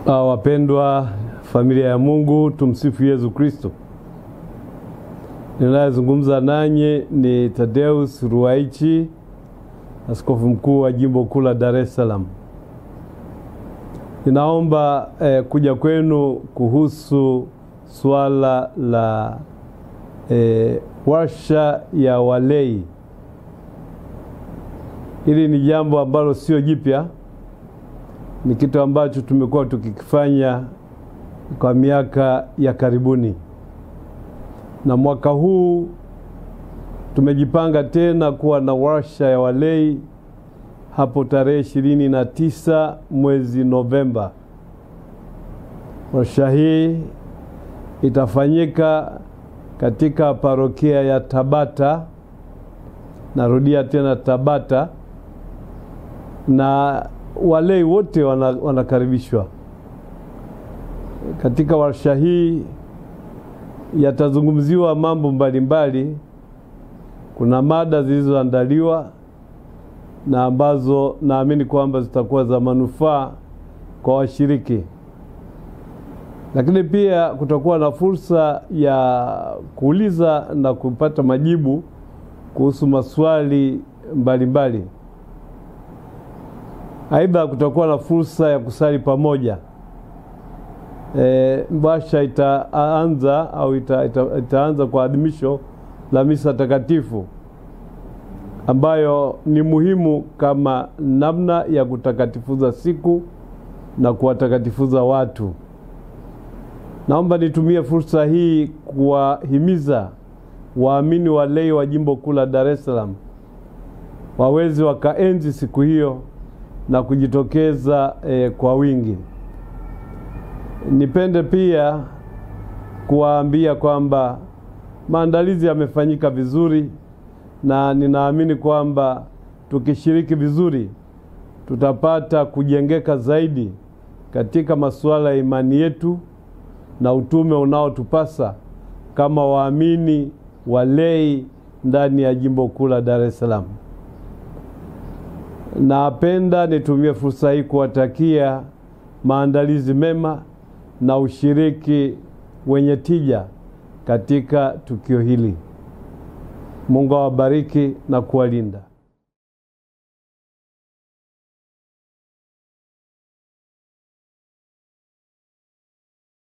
Wapendwa familia ya Mungu, tumsifu Yesu Kristo. Ninayezungumza nanyi ni Tadeus Ruwaichi, askofu mkuu wa Jimbo Kuu la Dar es Salaam. Ninaomba kuja kwenu kuhusu swala la warsha ya walei. Hili ni jambo ambalo sio jipya, ni kitu ambacho tumekuwa tukikifanya kwa miaka ya karibuni. Na mwaka huu tumejipanga tena kuwa na warsha ya walei hapo tarehe 29 mwezi Novemba. Warsha hii itafanyika katika parokia ya Tabata. Narudia tena, Tabata, na walei wote wanakaribishwa. Katika warsha hii yatazungumziwa mambo mbalimbali. Kuna mada zilizoandaliwa na ambazo naamini kwamba zitakuwa za manufaa kwa washiriki. Lakini pia kutakuwa na fursa ya kuuliza na kupata majibu kuhusu maswali mbalimbali. Aidha, kutakuwa na fursa ya kusali pamoja. Warsha itaanza kwa adhimisho la misa takatifu, ambayo ni muhimu kama namna ya kutakatifuza siku na kuwatakatifuza watu. Naomba nitumie fursa hii kuwahimiza waamini walei wa Jimbo Kuu la Dar es Salaam waweze wakaenzi siku hiyo na kujitokeza kwa wingi. Nipende pia kuwaambia kwamba maandalizi yamefanyika vizuri, na ninaamini kwamba tukishiriki vizuri tutapata kujengeka zaidi katika masuala ya imani yetu na utume unaotupasa kama waamini walei ndani ya Jimbo Kuu la Dar es Salaam. Napenda nitumie fursa hii kuwatakia maandalizi mema na ushiriki wenye tija katika tukio hili. Mungu awabariki na kuwalinda.